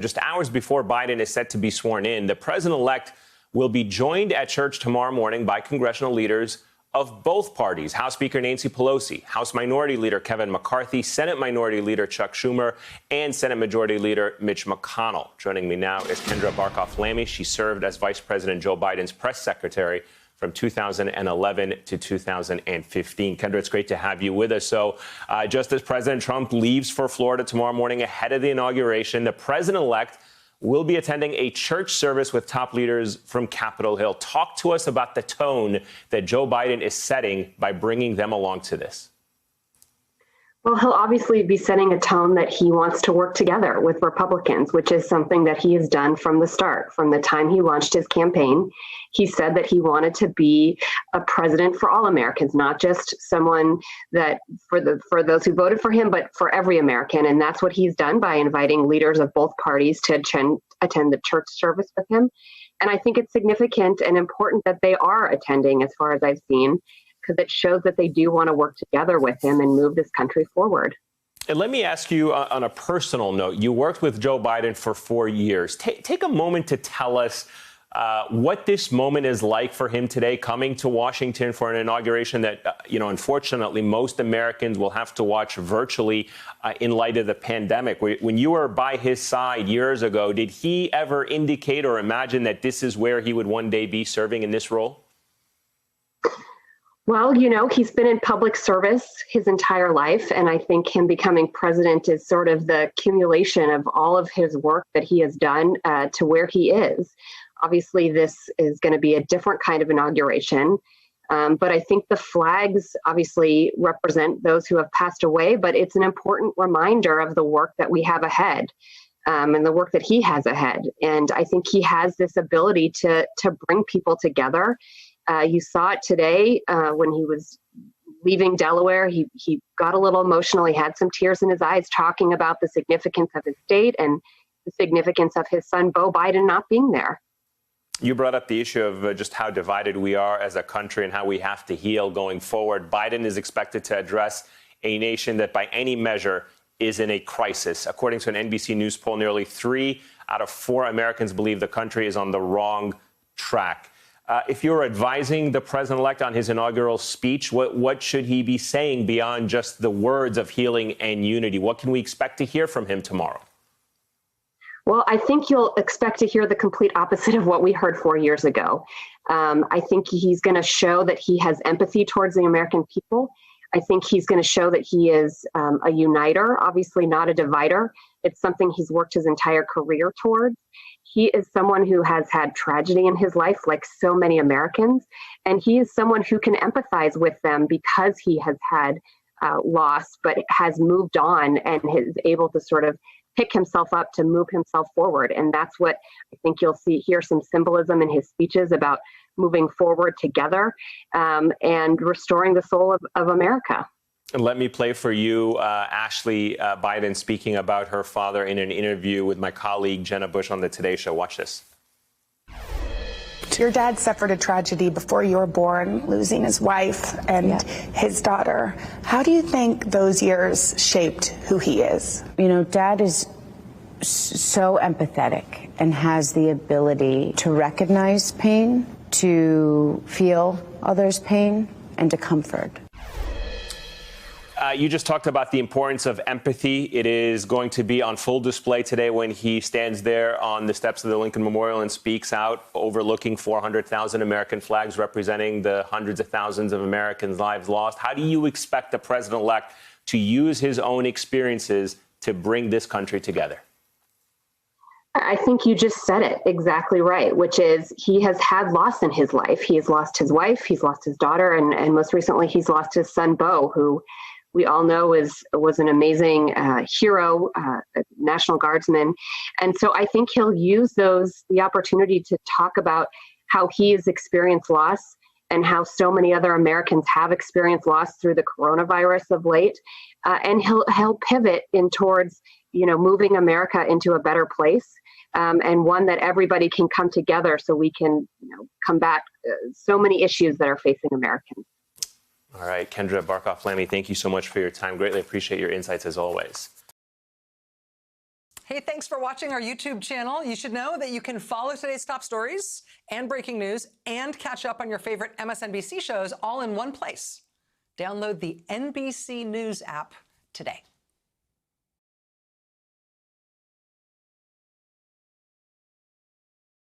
Just hours before Biden is set to be sworn in, the president-elect will be joined at church tomorrow morning by congressional leaders of both parties. House Speaker Nancy Pelosi, House Minority Leader Kevin McCarthy, Senate Minority Leader Chuck Schumer, and Senate Majority Leader Mitch McConnell. Joining me now is Kendra Barkoff-Lamy. She served as Vice President Joe Biden's press secretary from 2011 to 2015. Kendra, it's great to have you with us. So just as President Trump leaves for Florida tomorrow morning ahead of the inauguration, the president-elect will be attending a church service with top leaders from Capitol Hill. Talk to us about the tone that Joe Biden is setting by bringing them along to this. Well, he'll obviously be setting a tone that he wants to work together with Republicans, which is something that he has done from the start. From the time he launched his campaign, he said that he wanted to be a president for all Americans, not just someone that for those who voted for him, but for every American. And that's what he's done by inviting leaders of both parties to attend the church service with him. And I think it's significant and important that they are attending, as far as I've seen, because it shows that they do want to work together with him and move this country forward. And let me ask you on a personal note, you worked with Joe Biden for 4 years. Take a moment to tell us what this moment is like for him today, coming to Washington for an inauguration that, unfortunately, most Americans will have to watch virtually in light of the pandemic. When you were by his side years ago, did he ever indicate or imagine that this is where he would one day be serving in this role? Well, he's been in public service his entire life, and I think him becoming president is sort of the accumulation of all of his work that he has done to where he is. Obviously, this is going to be a different kind of inauguration, but I think the flags obviously represent those who have passed away, but it's an important reminder of the work that we have ahead and the work that he has ahead. And I think he has this ability to bring people together. You saw it today when he was leaving Delaware. He got a little emotional. He had some tears in his eyes talking about the significance of his state and the significance of his son, Beau Biden, not being there. You brought up the issue of just how divided we are as a country and how we have to heal going forward. Biden is expected to address a nation that by any measure is in a crisis. According to an NBC News poll, nearly 3 out of 4 Americans believe the country is on the wrong track. If you're advising the president-elect on his inaugural speech, what should he be saying beyond just the words of healing and unity? What can we expect to hear from him tomorrow? Well, I think you'll expect to hear the complete opposite of what we heard 4 years ago. I think he's going to show that he has empathy towards the American people. I think he's going to show that he is a uniter, obviously not a divider. It's something he's worked his entire career towards. He is someone who has had tragedy in his life, like so many Americans, and he is someone who can empathize with them because he has had loss, but has moved on and is able to sort of pick himself up to move himself forward. And that's what I think you'll hear some symbolism in his speeches about moving forward together and restoring the soul of America. And let me play for you Ashley Biden speaking about her father in an interview with my colleague Jenna Bush on the Today Show. Watch this. Your dad suffered a tragedy before you were born, losing his wife and his daughter. How do you think those years shaped who he is? Dad is so empathetic and has the ability to recognize pain, to feel others' pain, and to comfort. You just talked about the importance of empathy. It is going to be on full display today when he stands there on the steps of the Lincoln Memorial and speaks out, overlooking 400,000 American flags representing the hundreds of thousands of Americans' lives lost. How do you expect the president-elect to use his own experiences to bring this country together? I think you just said it exactly right, which is he has had loss in his life. He has lost his wife, he's lost his daughter, and most recently he's lost his son, Beau, who we all know was an amazing hero, National Guardsman. And so I think he'll use the opportunity to talk about how he has experienced loss and how so many other Americans have experienced loss through the coronavirus of late. And he'll pivot in towards, moving America into a better place and one that everybody can come together so we can, combat so many issues that are facing Americans. All right, Kendra Barkoff-Lamy, thank you so much for your time. Greatly appreciate your insights as always. Hey, thanks for watching our YouTube channel. You should know that you can follow today's top stories and breaking news and catch up on your favorite MSNBC shows all in one place. Download the NBC News app today.